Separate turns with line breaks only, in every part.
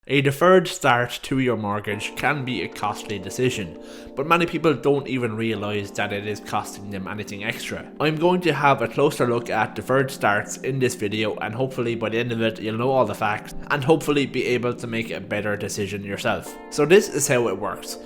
A deferred start to your mortgage can be a costly decision, but many people don't even realise that it is costing them anything extra. I'm going to have a closer look at deferred starts in this video, and hopefully by the end of it you'll know all the facts and hopefully be able to make a better decision yourself. So this is how it works.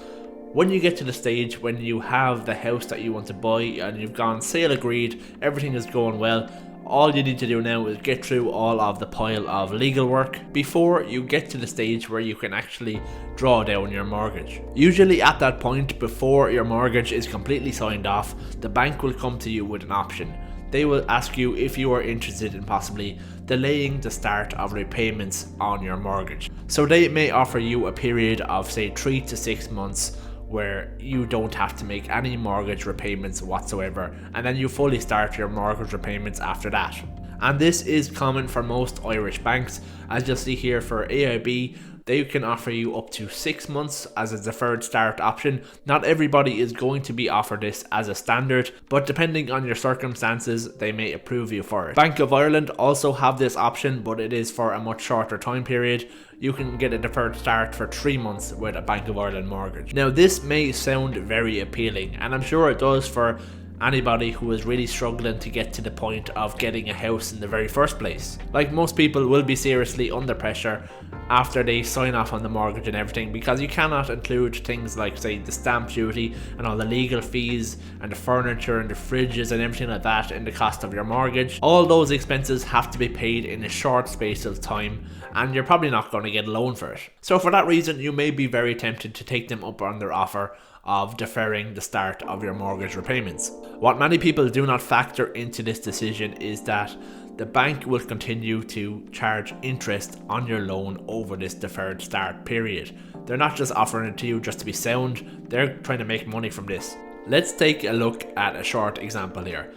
When you get to the stage when you have the house that you want to buy and you've gone sale agreed, everything is going well, all you need to do now is get through all of the pile of legal work before you get to the stage where you can actually draw down your mortgage. Usually at that point, before your mortgage is completely signed off, the bank will come to you with an option. They will ask you if you are interested in possibly delaying the start of repayments on your mortgage. So they may offer you a period of say 3 to 6 months where you don't have to make any mortgage repayments whatsoever, and then you fully start your mortgage repayments after that. And this is common for most Irish banks. As you'll see here for AIB, they can offer you up to 6 months as a deferred start option. Not everybody is going to be offered this as a standard, but depending on your circumstances, they may approve you for it. Bank of Ireland also have this option, but it is for a much shorter time period. You can get a deferred start for 3 months with a Bank of Ireland mortgage. Now this may sound very appealing, and I'm sure it does for anybody who is really struggling to get to the point of getting a house in the very first place. Like, most people will be seriously under pressure after they sign off on the mortgage and everything, because you cannot include things like say the stamp duty and all the legal fees and the furniture and the fridges and everything like that in the cost of your mortgage. All those expenses have to be paid in a short space of time, and you're probably not going to get a loan for it. So for that reason, you may be very tempted to take them up on their offer of deferring the start of your mortgage repayments. What many people do not factor into this decision is that the bank will continue to charge interest on your loan over this deferred start period. They're not just offering it to you just to be sound, they're trying to make money from this. Let's take a look at a short example here.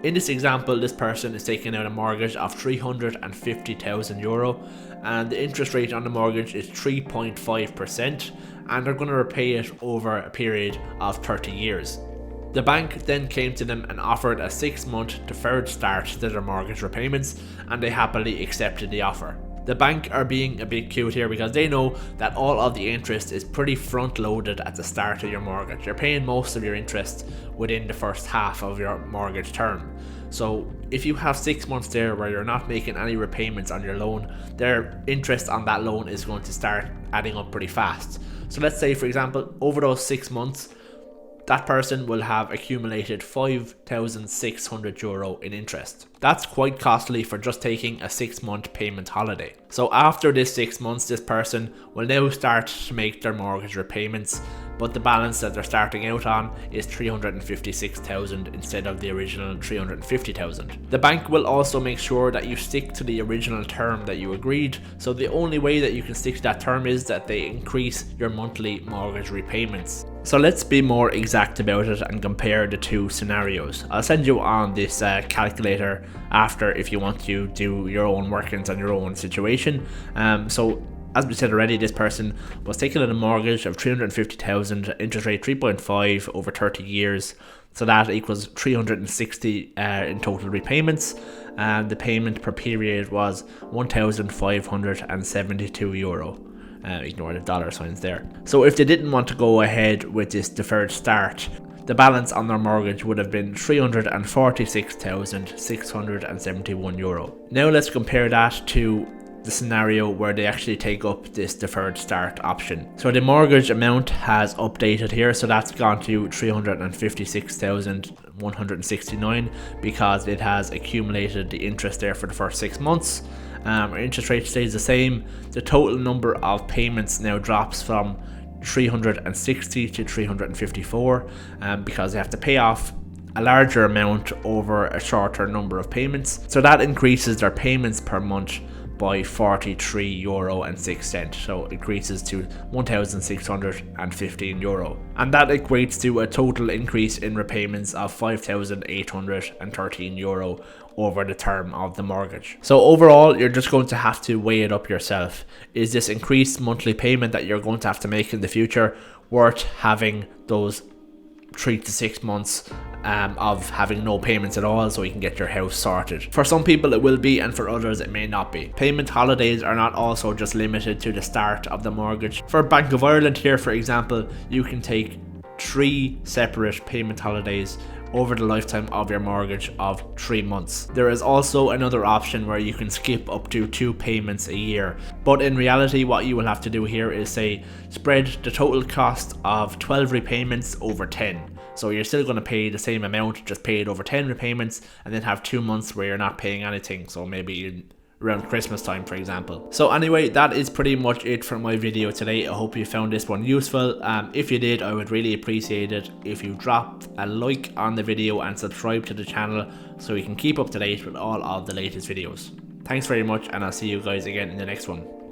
In this example, this person is taking out a mortgage of €350,000 and the interest rate on the mortgage is 3.5%, and they're going to repay it over a period of 30 years. The bank then came to them and offered a 6-month deferred start to their mortgage repayments, and they happily accepted the offer. The bank are being a bit cute here because they know that all of the interest is pretty front loaded at the start of your mortgage. You're paying most of your interest within the first half of your mortgage term. So if you have 6 months there where you're not making any repayments on your loan, their interest on that loan is going to start adding up pretty fast. So let's say, for example, over those 6 months, that person will have accumulated €5,600 in interest. That's quite costly for just taking a 6-month payment holiday. So after this 6 months, this person will now start to make their mortgage repayments, but the balance that they're starting out on is $356,000 instead of the original $350,000. The bank will also make sure that you stick to the original term that you agreed. So the only way that you can stick to that term is that they increase your monthly mortgage repayments. So let's be more exact about it and compare the two scenarios. I'll send you on this calculator after if you want to do your own workings on your own situation. So as we said already, this person was taking out a mortgage of $350,000, interest rate 3.5 over 30 years. So that equals 360 in total repayments, and the payment per period was €1,572. Ignore the dollar signs there. So if they didn't want to go ahead with this deferred start, the balance on their mortgage would have been €346,671. Now let's compare that to the scenario where they actually take up this deferred start option. So the mortgage amount has updated here, so that's gone to $356,169 because it has accumulated the interest there for the first 6 months. Our interest rate stays the same. The total number of payments now drops from 360 to 354 because they have to pay off a larger amount over a shorter number of payments. So that increases their payments per month by €43.06, so it increases to €1,615, and that equates to a total increase in repayments of €5,813 over the term of the mortgage. So overall, you're just going to have to weigh it up yourself. Is this increased monthly payment that you're going to have to make in the future worth having those 3 to 6 months of having no payments at all, so you can get your house sorted. For some people it will be, and for others it may not be. Payment holidays are not also just limited to the start of the mortgage. For Bank of Ireland here, for example, you can take 3 separate payment holidays over the lifetime of your mortgage of 3 months. There is also another option where you can skip up to 2 payments a year, but in reality what you will have to do here is say spread the total cost of 12 repayments over 10. So you're still going to pay the same amount, just pay it over 10 repayments, and then have 2 months where you're not paying anything, so maybe around Christmas time, for example. So anyway, that is pretty much it for my video today. I hope you found this one useful. If you did, I would really appreciate it if you drop a like on the video and subscribe to the channel so you can keep up to date with all of the latest videos. Thanks very much, and I'll see you guys again in the next one.